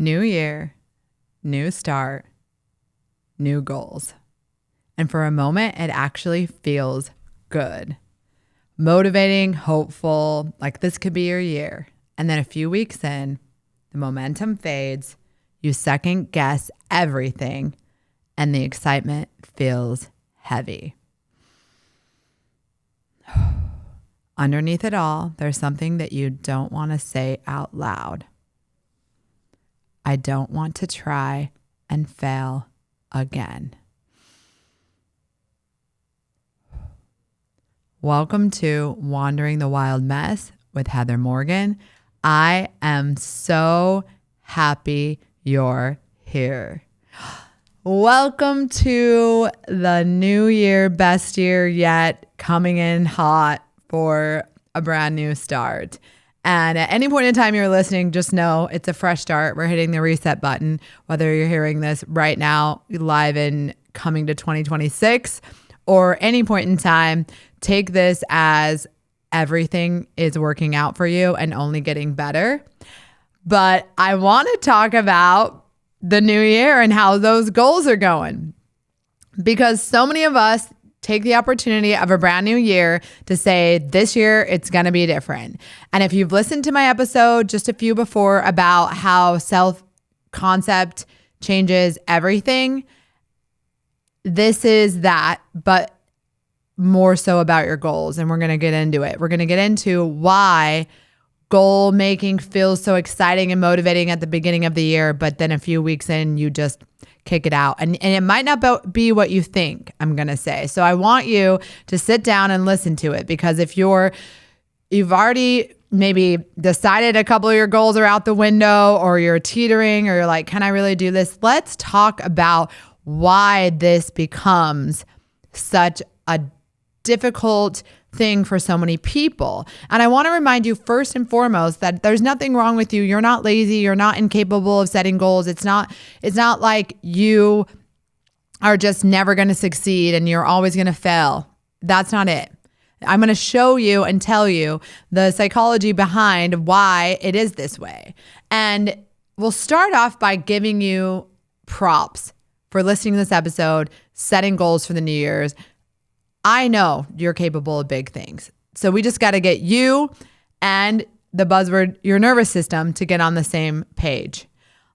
New year, new start, new goals. And for a moment, it actually feels good. Motivating, hopeful, like this could be your year. And then a few weeks in, the momentum fades, you second guess everything, and the excitement feels heavy. Underneath it all, there's something that you don't want to say out loud. I don't want to try and fail again. Welcome to Wandering the Wild Mess with Heather Morgan. I am so happy you're here. Welcome to the new year, best year yet, coming in hot for a brand new start. And at any point in time you're listening, just know it's a fresh start. We're hitting the reset button, whether you're hearing this right now, live and coming to 2026, or any point in time. Take this as everything is working out for you and only getting better. But I want to talk about the new year and how those goals are going, because so many of us take the opportunity of a brand new year to say, this year, it's going to be different. And if you've listened to my episode, just a few before, about how self-concept changes everything, this is that, but more so about your goals. And we're going to get into it. We're going to get into why goal making feels so exciting and motivating at the beginning of the year, but then a few weeks in, you just kick it out. And it might not be what you think, I'm going to say. So I want you to sit down and listen to it, because if you've already maybe decided a couple of your goals are out the window, or you're teetering, or you're like, can I really do this? Let's talk about why this becomes such a difficult thing for so many people. And I want to remind you first and foremost that there's nothing wrong with you. You're not lazy. You're not incapable of setting goals. It's not like you are just never going to succeed and you're always going to fail. That's not it. I'm going to show you and tell you the psychology behind why it is this way. And we'll start off by giving you props for listening to this episode, setting goals for the New Year's. I know you're capable of big things. So we just got to get you and the buzzword, your nervous system, to get on the same page.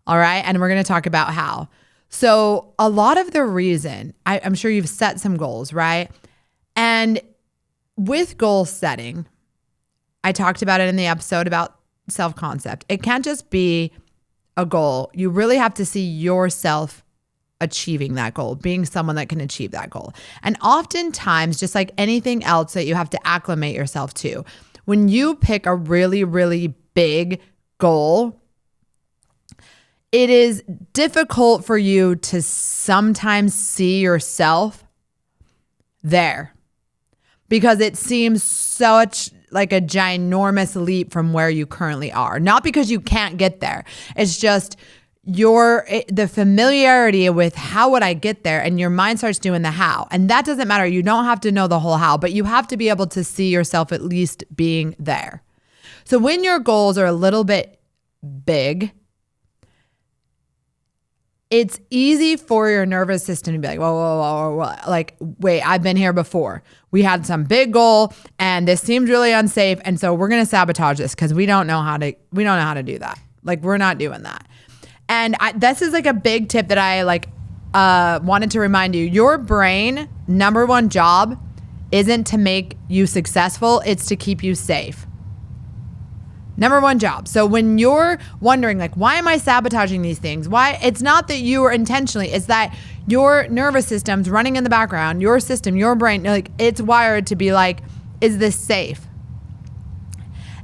All right. And we're going to talk about how. So a lot of the reason, I'm sure you've set some goals, right? And with goal setting, I talked about it in the episode about self-concept. It can't just be a goal. You really have to see yourself achieving that goal, being someone that can achieve that goal. And oftentimes, just like anything else that you have to acclimate yourself to, when you pick a really, really big goal, it is difficult for you to sometimes see yourself there, because it seems such like a ginormous leap from where you currently are. Not because you can't get there. It's just the familiarity with how would I get there, and your mind starts doing the how. And that doesn't matter. You don't have to know the whole how, but you have to be able to see yourself at least being there. So when your goals are a little bit big, it's easy for your nervous system to be like, whoa, like, wait, I've been here before. We had some big goal and this seemed really unsafe. And so we're going to sabotage this because we don't know how to do that. Like, we're not doing that. And this is like a big tip that I wanted to remind you. Your brain, number one job isn't to make you successful. It's to keep you safe. Number one job. So when you're wondering, like, why am I sabotaging these things? Why? It's not that you are intentionally. It's that your nervous system's running in the background. Your system, your brain, like, it's wired to be like, is this safe?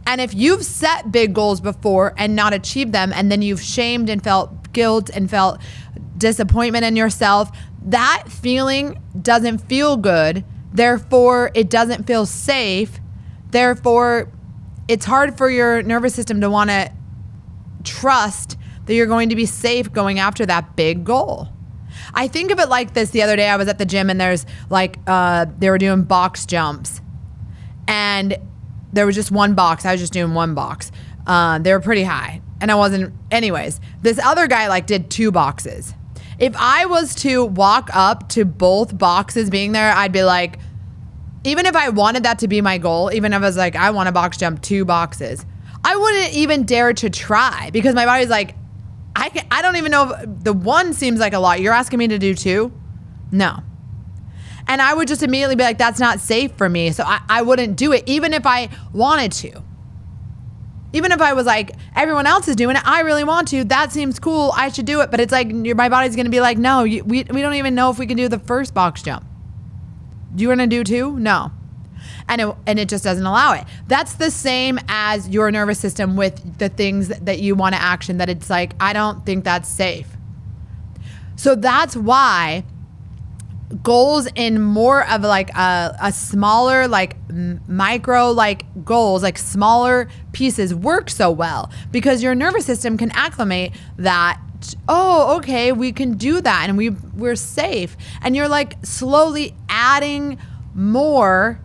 And if you've set big goals before and not achieved them, and then you've shamed and felt guilt and felt disappointment in yourself, that feeling doesn't feel good. Therefore, it doesn't feel safe. Therefore, it's hard for your nervous system to want to trust that you're going to be safe going after that big goal. I think of it like this. The other day I was at the gym and there's like, they were doing box jumps, and there was just one box. I was just doing one box. They were pretty high. And I wasn't, anyways, this other guy like did 2 boxes. If I was to walk up to both boxes being there, I'd be like, even if I wanted that to be my goal, even if I was like, I want to box jump 2 boxes, I wouldn't even dare to try because my body's like, I don't even know if the 1 seems like a lot. You're asking me to do 2? No. And I would just immediately be like, that's not safe for me. So I wouldn't do it, even if I wanted to. Even if I was like, everyone else is doing it, I really want to. That seems cool. I should do it. But it's like, my body's going to be like, no, we don't even know if we can do the first box jump. Do you want to do 2? No. And it just doesn't allow it. That's the same as your nervous system with the things that you want to action, that it's like, I don't think that's safe. So that's why goals in more of like a smaller, like micro, like goals, like smaller pieces work so well because your nervous system can acclimate that, oh, okay, we can do that and we're safe. And you're like slowly adding more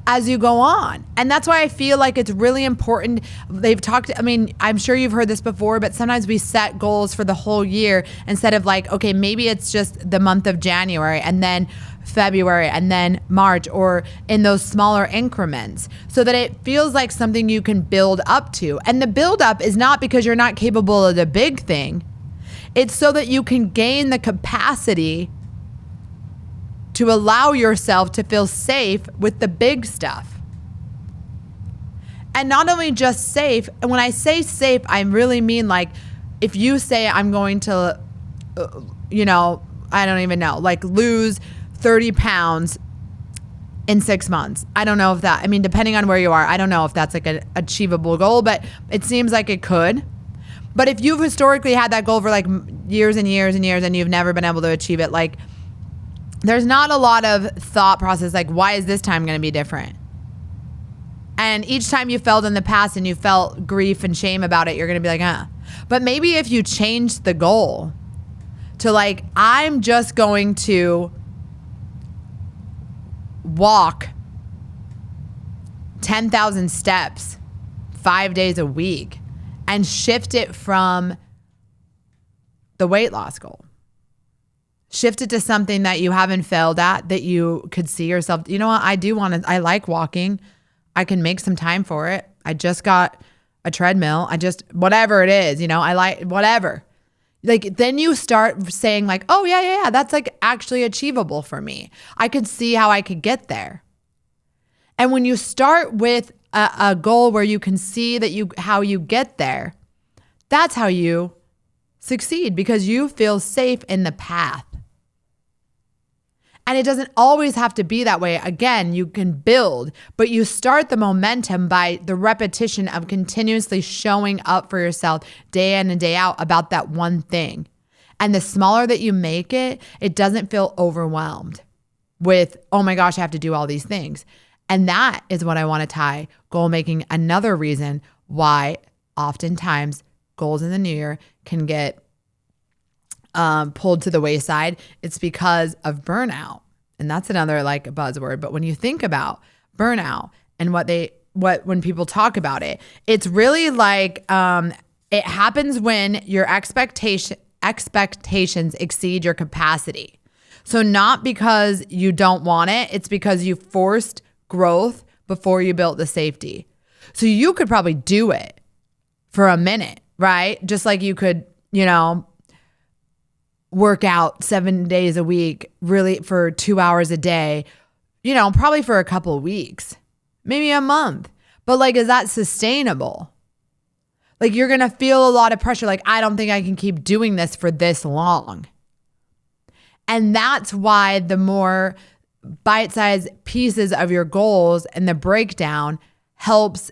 as you go on. And that's why I feel like it's really important. They've talked, I mean, I'm sure you've heard this before, but sometimes we set goals for the whole year instead of like, okay, maybe it's just the month of January and then February and then March, or in those smaller increments, so that it feels like something you can build up to. And the build up is not because you're not capable of the big thing. It's so that you can gain the capacity to allow yourself to feel safe with the big stuff. And not only just safe, and when I say safe, I really mean like, if you say I'm going to, I don't even know, like lose 30 pounds in 6 months. I don't know if that, I mean, depending on where you are, I don't know if that's like an achievable goal, but it seems like it could. But if you've historically had that goal for like years and years and years and you've never been able to achieve it, like, there's not a lot of thought process like, why is this time going to be different? And each time you failed in the past and you felt grief and shame about it, you're going to be like, But maybe if you changed the goal to like, I'm just going to walk 10,000 steps 5 days a week, and shift it from the weight loss goal. Shift it to something that you haven't failed at, that you could see yourself. You know what? I like walking. I can make some time for it. I just got a treadmill. Whatever it is, I like whatever. Like, then you start saying like, oh yeah, that's like actually achievable for me. I could see how I could get there. And when you start with a goal where you can see that how you get there, that's how you succeed, because you feel safe in the path. And it doesn't always have to be that way. Again, you can build, but you start the momentum by the repetition of continuously showing up for yourself day in and day out about that one thing. And the smaller that you make it, it doesn't feel overwhelmed with, oh my gosh, I have to do all these things. And that is what I want to tie goal making. Another reason why oftentimes goals in the new year can get pulled to the wayside. It's because of burnout. And that's another like buzzword. But when you think about burnout and when people talk about it, it's really like it happens when your expectations exceed your capacity. So not because you don't want it, it's because you forced growth before you built the safety. So you could probably do it for a minute, right? Just like you could, work out 7 days a week, really for 2 hours a day, probably for a couple of weeks, maybe a month. But like, is that sustainable? Like, you're going to feel a lot of pressure. Like, I don't think I can keep doing this for this long. And that's why the more bite-sized pieces of your goals and the breakdown helps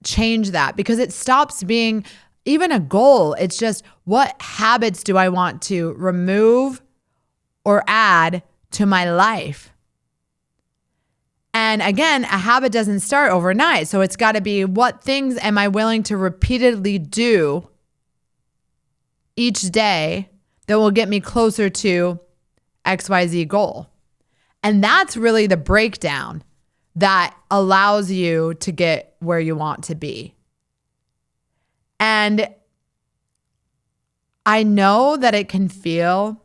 change that, because it stops being even a goal. It's just, what habits do I want to remove or add to my life? And again, a habit doesn't start overnight. So it's got to be, what things am I willing to repeatedly do each day that will get me closer to XYZ goal? And that's really the breakdown that allows you to get where you want to be. And I know that it can feel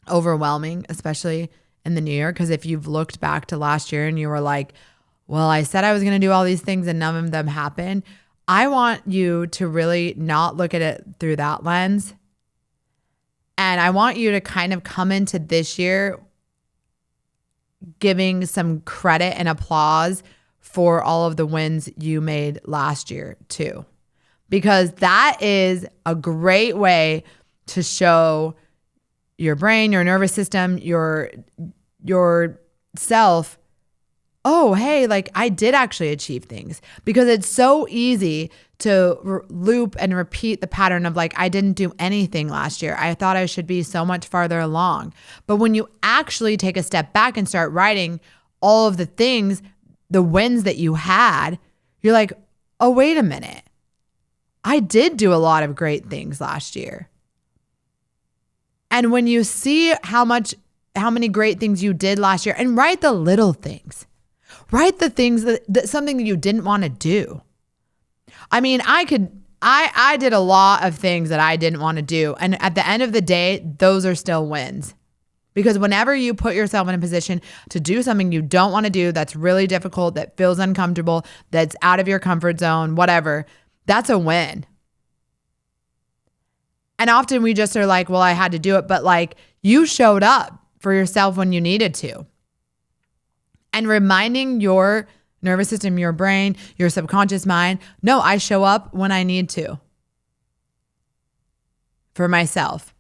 overwhelming, especially in the new year, because if you've looked back to last year and you were like, well, I said I was going to do all these things and none of them happened. I want you to really not look at it through that lens. And I want you to kind of come into this year giving some credit and applause for all of the wins you made last year too. Because that is a great way to show your brain, your nervous system, your self, oh, hey, like I did actually achieve things. Because it's so easy to loop and repeat the pattern of like, I didn't do anything last year. I thought I should be so much farther along. But when you actually take a step back and start writing all of the things, the wins that you had, you're like, oh, wait a minute. I did do a lot of great things last year. And when you see how many great things you did last year, and write the little things. Write the things that something that you didn't want to do. I mean, I did a lot of things that I didn't want to do. And at the end of the day, those are still wins. Because whenever you put yourself in a position to do something you don't want to do, that's really difficult, that feels uncomfortable, that's out of your comfort zone, whatever, that's a win. And often we just are like, well, I had to do it. But like you showed up for yourself when you needed to. And reminding your nervous system, your brain, your subconscious mind, no, I show up when I need to for myself.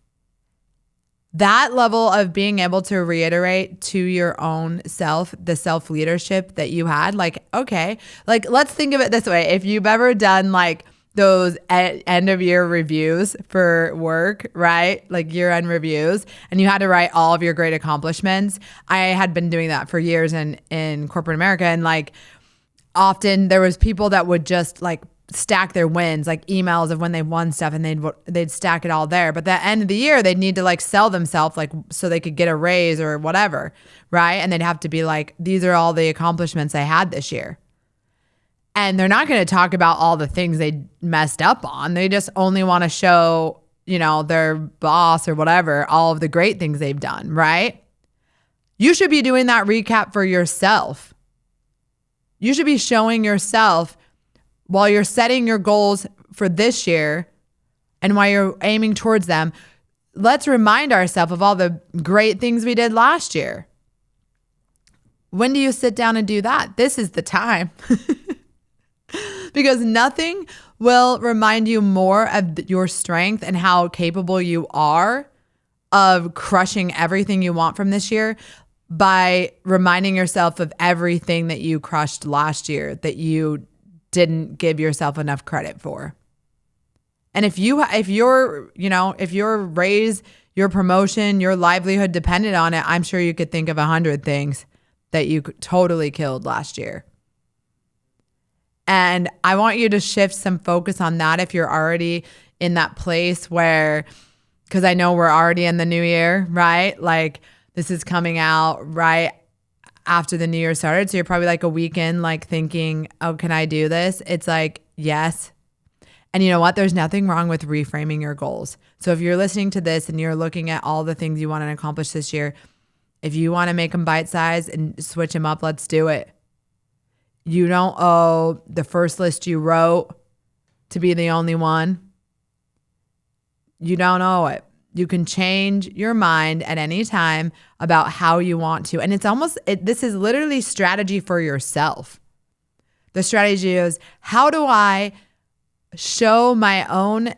That level of being able to reiterate to your own self, the self-leadership that you had, like, okay, like let's think of it this way. If you've ever done like those end of year reviews for work, right? Like year-end reviews, and you had to write all of your great accomplishments. I had been doing that for years in corporate America. And like often there was people that would just like stack their wins, like emails of when they won stuff, and they'd stack it all there. But at the end of the year, they'd need to like sell themselves like so they could get a raise or whatever, right? And they'd have to be like, these are all the accomplishments I had this year. And they're not going to talk about all the things they messed up on. They just only want to show, their boss or whatever, all of the great things they've done, right? You should be doing that recap for yourself. You should be showing yourself while you're setting your goals for this year and while you're aiming towards them. Let's remind ourselves of all the great things we did last year. When do you sit down and do that? This is the time. Because nothing will remind you more of your strength and how capable you are of crushing everything you want from this year by reminding yourself of everything that you crushed last year that you didn't give yourself enough credit for. And if your raise, your promotion, your livelihood depended on it, I'm sure you could think of 100 things that you totally killed last year. And I want you to shift some focus on that if you're already in that place where, because I know we're already in the new year, right? Like this is coming out right after the new year started. So you're probably like a weekend, like thinking, oh, can I do this? It's like, yes. And you know what? There's nothing wrong with reframing your goals. So if you're listening to this and you're looking at all the things you want to accomplish this year, if you want to make them bite-sized and switch them up, let's do it. You don't owe the first list you wrote to be the only one. You don't owe it. You can change your mind at any time about how you want to. And this is literally strategy for yourself. The strategy is, how do I show my own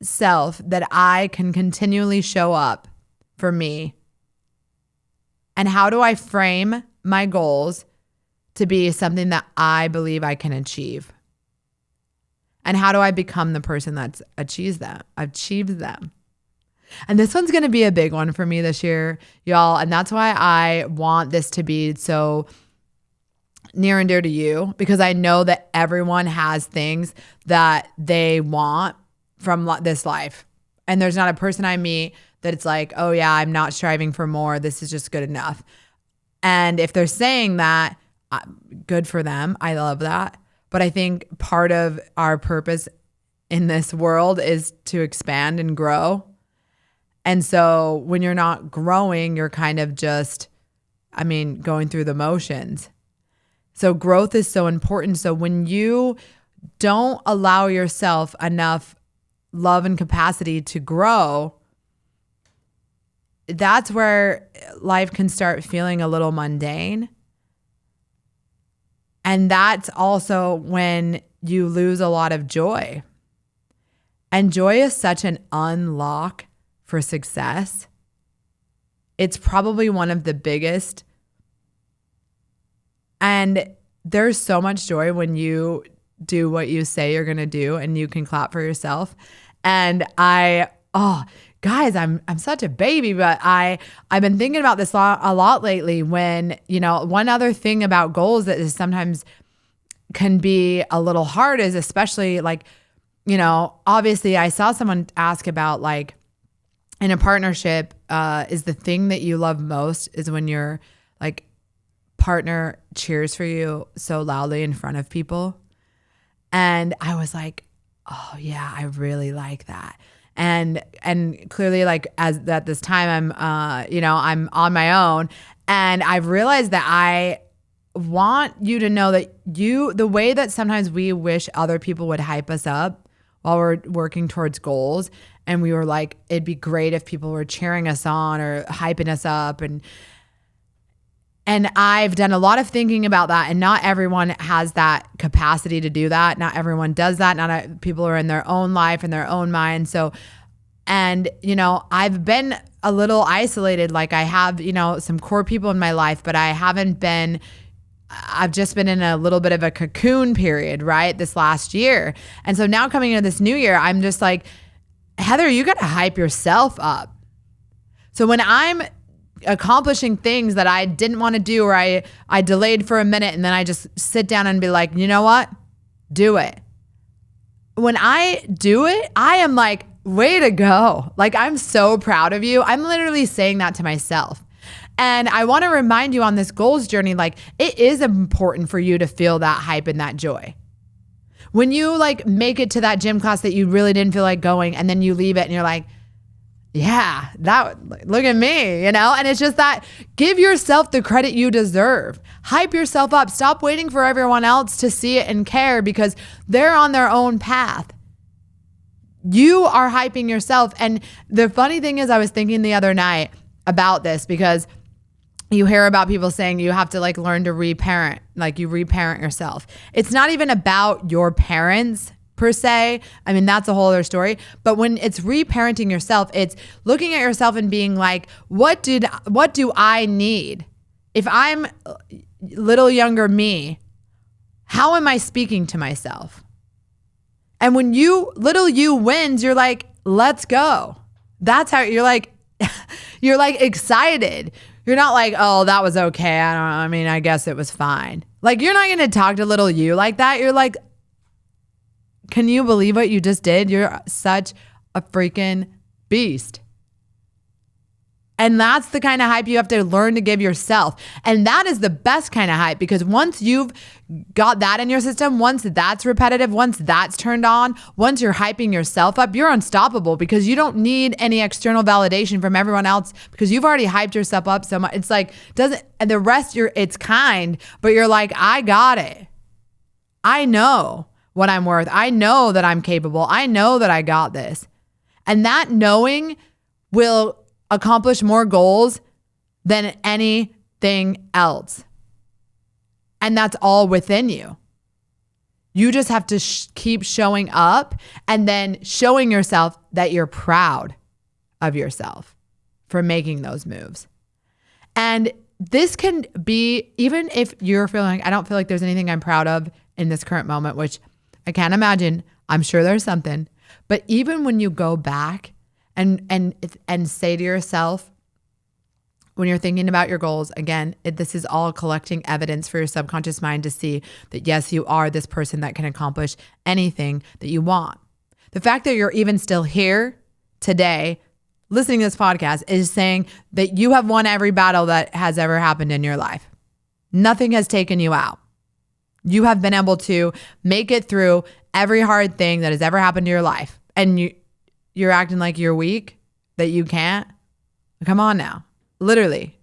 self that I can continually show up for me? And how do I frame my goals to be something that I believe I can achieve? And how do I become the person that's achieves them? And this one's going to be a big one for me this year, y'all. And that's why I want this to be so near and dear to you, because I know that everyone has things that they want from this life. And there's not a person I meet that it's like, oh yeah, I'm not striving for more. This is just good enough. And if they're saying that, good for them. I love that. But I think part of our purpose in this world is to expand and grow. And so when you're not growing, you're kind of just, going through the motions. So growth is so important. So when you don't allow yourself enough love and capacity to grow, that's where life can start feeling a little mundane. And that's also when you lose a lot of joy. And joy is such an unlock for success. It's probably one of the biggest. And there's so much joy when you do what you say you're going to do and you can clap for yourself. And guys, I'm such a baby, but I've been thinking about this a lot lately when, one other thing about goals that is sometimes can be a little hard is especially like, obviously I saw someone ask about like in a partnership, is the thing that you love most is when your like partner cheers for you so loudly in front of people. And I was like, oh yeah, I really like that. And clearly like at this time I'm on my own, and I've realized that I want you to know that the way that sometimes we wish other people would hype us up while we're working towards goals, and we were like, it'd be great if people were cheering us on or hyping us up, and I've done a lot of thinking about that, and not everyone has that capacity to do that. Not everyone does that. Not people are in their own life and their own mind. So, and I've been a little isolated. Like I have, some core people in my life, but I've just been in a little bit of a cocoon period, right? This last year. And so now coming into this new year, I'm just like, Heather, you got to hype yourself up. So when I'm accomplishing things that I didn't want to do, or I delayed for a minute, and then I just sit down and be like, you know what? Do it. When I do it, I am like, way to go. Like, I'm so proud of you. I'm literally saying that to myself. And I want to remind you on this goals journey, like it is important for you to feel that hype and that joy. When you like make it to that gym class that you really didn't feel like going, and then you leave it and you're like, yeah, look at me, and it's just that give yourself the credit you deserve. Hype yourself up. Stop waiting for everyone else to see it and care, because they're on their own path. You are hyping yourself. And the funny thing is, I was thinking the other night about this, because you hear about people saying you have to like learn to reparent, like you reparent yourself. It's not even about your parents per se. That's a whole other story. But when it's reparenting yourself, it's looking at yourself and being like, what do I need? If I'm little younger me, how am I speaking to myself? And when little you wins, you're like, let's go. That's how you're like, you're like excited. You're not like, oh, that was okay. I guess it was fine. Like, you're not going to talk to little you like that. You're like, can you believe what you just did? You're such a freaking beast. And that's the kind of hype you have to learn to give yourself. And that is the best kind of hype, because once you've got that in your system, once that's repetitive, once that's turned on, once you're hyping yourself up, you're unstoppable, because you don't need any external validation from everyone else, because you've already hyped yourself up so much. It's like, the rest, it's kind, but you're like, I got it. I know what I'm worth. I know that I'm capable. I know that I got this. And that knowing will accomplish more goals than anything else. And that's all within you. You just have to keep showing up, and then showing yourself that you're proud of yourself for making those moves. And this can be, even if you're feeling like, I don't feel like there's anything I'm proud of in this current moment, which I can't imagine. I'm sure there's something. But even when you go back and say to yourself, when you're thinking about your goals, again, this is all collecting evidence for your subconscious mind to see that, yes, you are this person that can accomplish anything that you want. The fact that you're even still here today, listening to this podcast, is saying that you have won every battle that has ever happened in your life. Nothing has taken you out. You have been able to make it through every hard thing that has ever happened to your life, and you're acting like you're weak, that you can't. Come on now. Literally.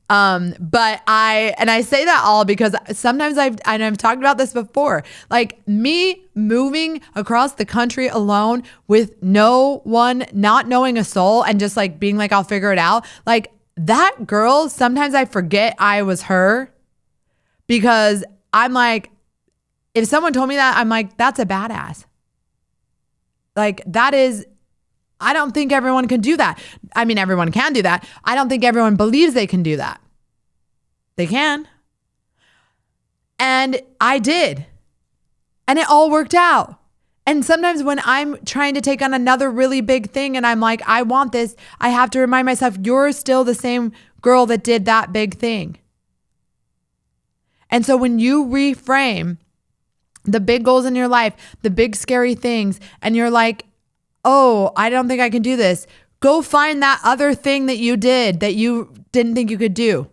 But I say that all because sometimes I've talked about this before, like me moving across the country alone with no one, not knowing a soul, and just like being like, I'll figure it out. Like that girl, sometimes I forget I was her, because I'm like, if someone told me that, I'm like, that's a badass. Like that is, I don't think everyone can do that. I mean, everyone can do that. I don't think everyone believes they can do that. They can. And I did. And it all worked out. And sometimes when I'm trying to take on another really big thing and I'm like, I want this, I have to remind myself, you're still the same girl that did that big thing. And so when you reframe the big goals in your life, the big scary things, and you're like, oh, I don't think I can do this, go find that other thing that you did that you didn't think you could do.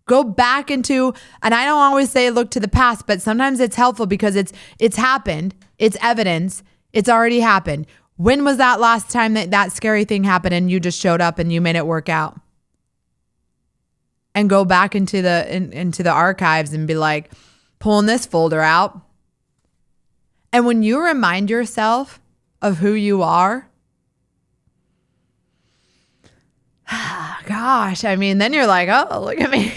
Go back into, and I don't always say look to the past, but sometimes it's helpful because it's happened. It's evidence. It's already happened. When was that last time that scary thing happened and you just showed up and you made it work out? And go back into the archives and be like, pulling this folder out. And when you remind yourself of who you are, gosh, I mean, then you're like, oh, look at me.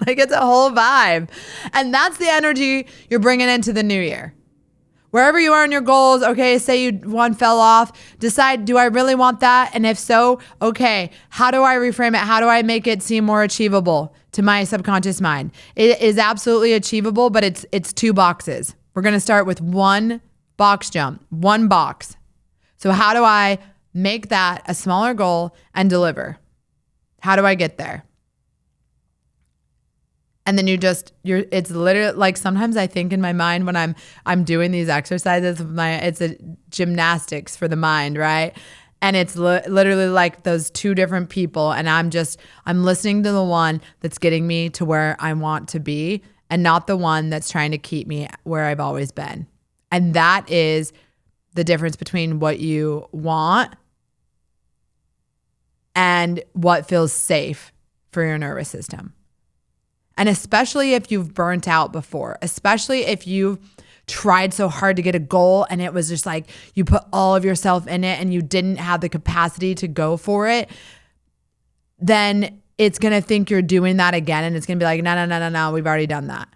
Like it's a whole vibe. And that's the energy you're bringing into the new year. Wherever you are in your goals, okay, say one fell off, decide, do I really want that? And if so, okay, how do I reframe it? How do I make it seem more achievable to my subconscious mind? It is absolutely achievable, but it's 2 boxes. We're going to start with 1 box jump, 1 box. So how do I make that a smaller goal and deliver? How do I get there? And then it's literally like, sometimes I think in my mind when I'm doing these exercises, it's a gymnastics for the mind, right? And it's literally like those 2 different people. And I'm listening to the one that's getting me to where I want to be and not the one that's trying to keep me where I've always been. And that is the difference between what you want and what feels safe for your nervous system. And especially if you've burnt out before, especially if you've tried so hard to get a goal and it was just like you put all of yourself in it and you didn't have the capacity to go for it, then it's going to think you're doing that again. And it's going to be like, no, we've already done that.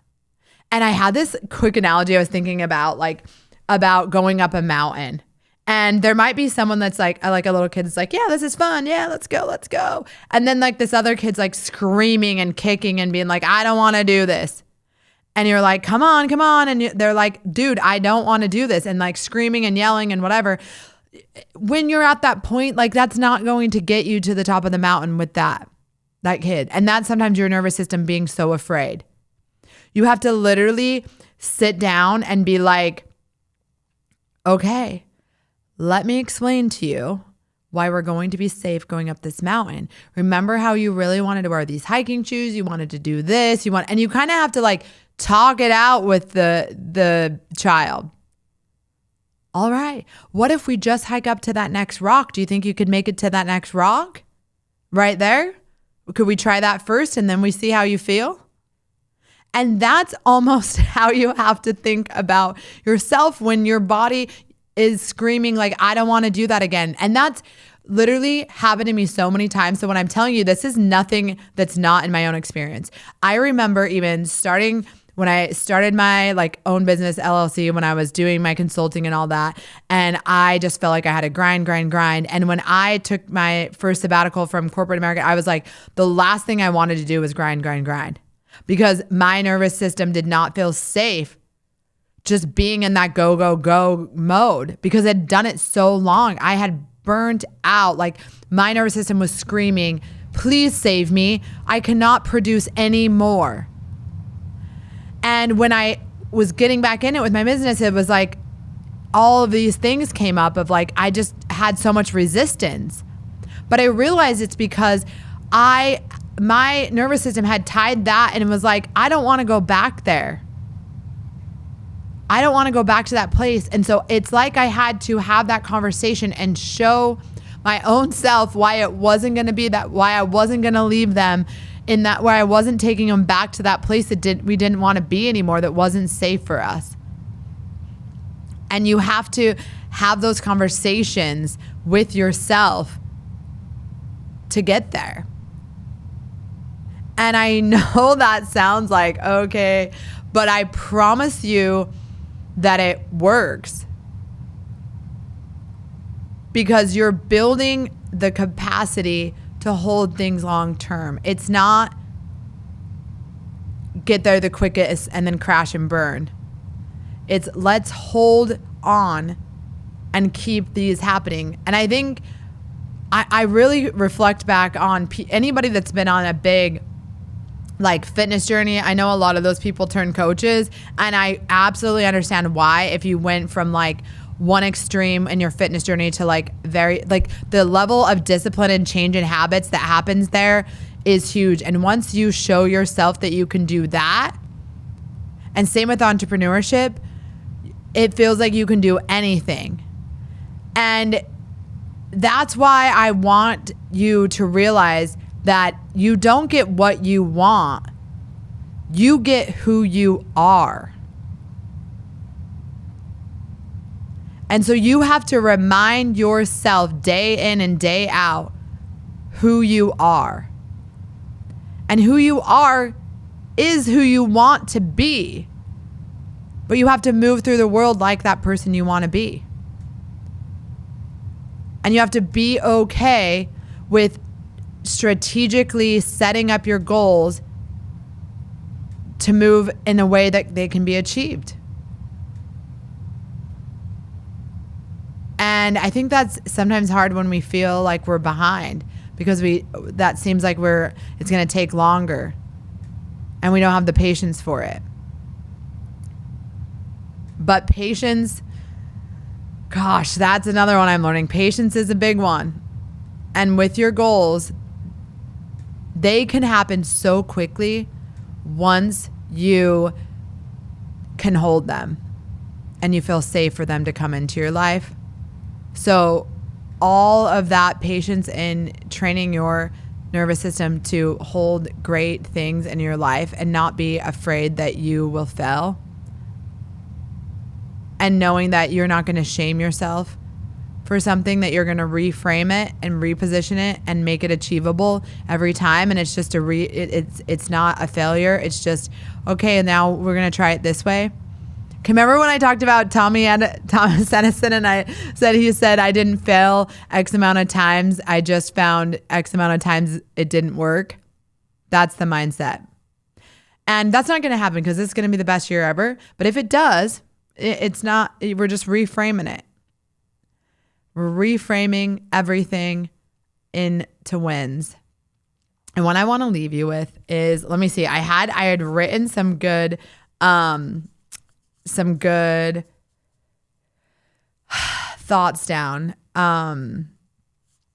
And I had this quick analogy I was thinking about, like about going up a mountain. And there might be someone that's like a little kid that's like, yeah, this is fun. Yeah, let's go. And then like this other kid's like screaming and kicking and being like, I don't want to do this. And you're like, come on. And they're like, dude, I don't want to do this. And like screaming and yelling and whatever. When you're at that point, like that's not going to get you to the top of the mountain with that kid. And that's sometimes your nervous system being so afraid. You have to literally sit down and be like, okay, let me explain to you why we're going to be safe going up this mountain. Remember how you really wanted to wear these hiking shoes? You wanted to do this. And you kind of have to like talk it out with the child. All right. What if we just hike up to that next rock? Do you think you could make it to that next rock? Right there? Could we try that first and then we see how you feel? And that's almost how you have to think about yourself when your body is screaming like, I don't want to do that again. And that's literally happened to me so many times. So when I'm telling you, this is nothing that's not in my own experience. I remember even when I started my like own business LLC, when I was doing my consulting and all that, and I just felt like I had to grind. And when I took my first sabbatical from corporate America, I was like, the last thing I wanted to do was grind. Because my nervous system did not feel safe just being in that go mode, because I'd done it so long. I had burnt out. Like my nervous system was screaming, please save me. I cannot produce any more. And when I was getting back in it with my business, it was like all of these things came up of like, I just had so much resistance. But I realized it's because my nervous system had tied that and it was like, I don't want to go back there. I don't want to go back to that place. And so it's like I had to have that conversation and show my own self why it wasn't going to be that, why I wasn't going to leave them in that, where I wasn't taking them back to that place that we didn't want to be anymore, that wasn't safe for us. And you have to have those conversations with yourself to get there. And I know that sounds like, okay, but I promise you that it works, because you're building the capacity to hold things long term. It's not get there the quickest and then crash and burn. It's let's hold on and keep these happening. And I think I really reflect back on anybody that's been on a big like fitness journey. I know a lot of those people turn coaches, and I absolutely understand why. If you went from like one extreme in your fitness journey to like the level of discipline and change in habits that happens there is huge. And once you show yourself that you can do that, and same with entrepreneurship, it feels like you can do anything. And that's why I want you to realize that you don't get what you want. You get who you are. And so you have to remind yourself day in and day out who you are. And who you are is who you want to be. But you have to move through the world like that person you want to be. And you have to be okay with strategically setting up your goals to move in a way that they can be achieved. And I think that's sometimes hard when we feel like we're behind, because that seems like it's going to take longer and we don't have the patience for it. But patience, gosh, that's another one I'm learning. Patience is a big one. And with your goals, they can happen so quickly once you can hold them and you feel safe for them to come into your life. So all of that patience in training your nervous system to hold great things in your life and not be afraid that you will fail, and knowing that you're not going to shame yourself for something, that you're going to reframe it and reposition it and make it achievable every time. And it's just it's not a failure. It's just, okay, now we're going to try it this way. Remember when I talked about Thomas Edison, and he said I didn't fail X amount of times. I just found X amount of times it didn't work. That's the mindset. And that's not going to happen because it's going to be the best year ever. But if it does, it's not, we're just reframing it. We're reframing everything into wins. And what I want to leave you with is, let me see, I had written some good thoughts down.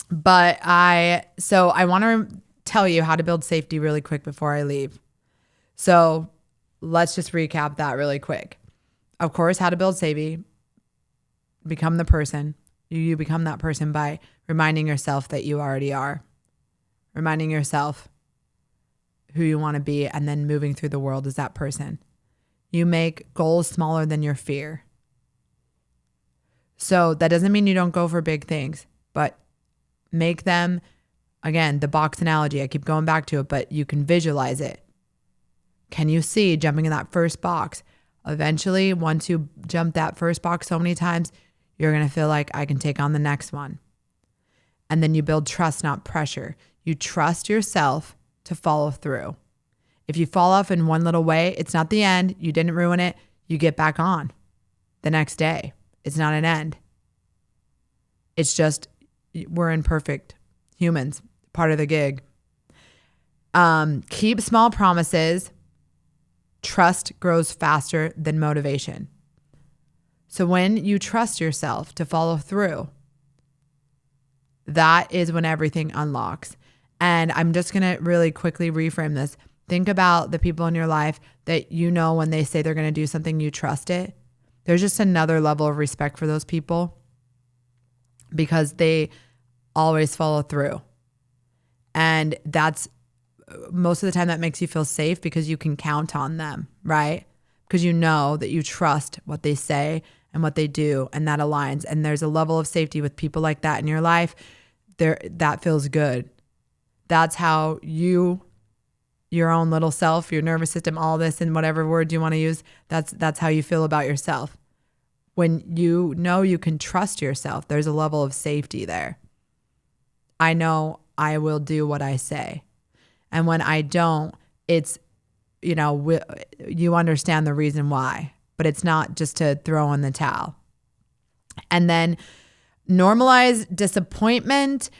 But I want to tell you how to build safety really quick before I leave. So let's just recap that really quick. Of course, how to build safety, become the person. You become that person by reminding yourself that you already are. Reminding yourself who you want to be, and then moving through the world as that person. You make goals smaller than your fear. So that doesn't mean you don't go for big things, but make them, again, the box analogy. I keep going back to it, but you can visualize it. Can you see jumping in that first box? Eventually, once you jump that first box so many times, you're going to feel like I can take on the next one. And then you build trust, not pressure. You trust yourself to follow through. If you fall off in one little way, it's not the end. You didn't ruin it. You get back on the next day. It's not an end. It's just, we're imperfect humans, part of the gig. Keep small promises. Trust grows faster than motivation. So when you trust yourself to follow through, that is when everything unlocks. And I'm just going to really quickly reframe this. Think about the people in your life that you know when they say they're going to do something, you trust it. There's just another level of respect for those people because they always follow through. And that's most of the time that makes you feel safe because you can count on them, right? Because you know that you trust what they say and what they do, and that aligns. And there's a level of safety with people like that in your life. That feels good. That's how you, your own little self, your nervous system, all this, and whatever word you want to use, that's how you feel about yourself. When you know you can trust yourself, there's a level of safety there. I know I will do what I say. And when I don't, it's, you understand the reason why, but it's not just to throw in the towel. And then normalize disappointment.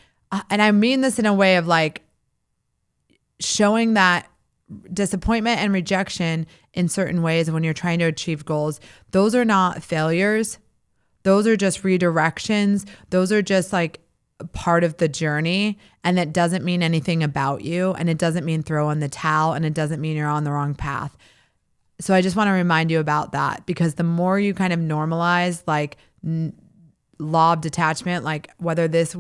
And I mean this in a way of like showing that disappointment and rejection in certain ways when you're trying to achieve goals, those are not failures. Those are just redirections. Those are just like part of the journey, and it doesn't mean anything about you, and it doesn't mean throw in the towel, and it doesn't mean you're on the wrong path. So I just want to remind you about that, because the more you kind of normalize like law of detachment, like whether this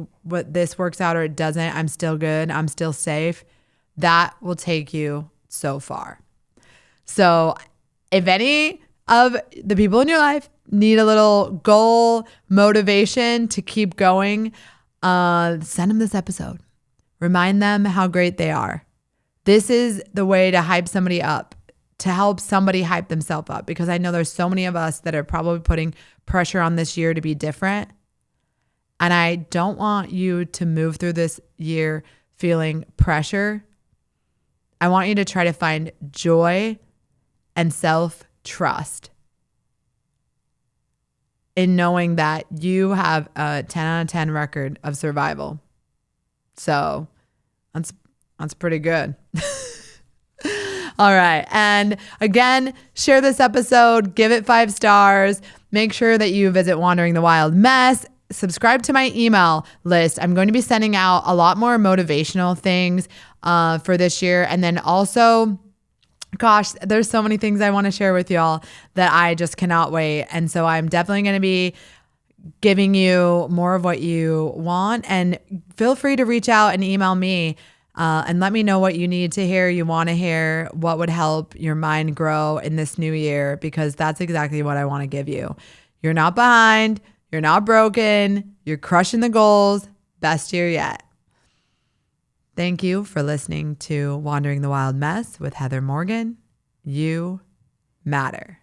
works out or it doesn't, I'm still good, I'm still safe, that will take you so far. So if any of the people in your life need a little goal motivation to keep going, send them this episode. Remind them how great they are. This is the way to hype somebody up, to help somebody hype themselves up, because I know there's so many of us that are probably putting pressure on this year to be different. And I don't want you to move through this year feeling pressure. I want you to try to find joy and self-trust in knowing that you have a 10 out of 10 record of survival. So that's pretty good. All right. And again, share this episode, give it 5 stars. Make sure that you visit Wandering the Wild Mess. Subscribe to my email list. I'm going to be sending out a lot more motivational things for this year. And then also, gosh, there's so many things I want to share with y'all that I just cannot wait. And so I'm definitely going to be giving you more of what you want. And feel free to reach out and email me and let me know what you need to hear, you want to hear, what would help your mind grow in this new year, because that's exactly what I want to give you. You're not behind. You're not broken. You're crushing the goals. Best year yet. Thank you for listening to Wandering the Wild Mess with Heather Morgan. You matter.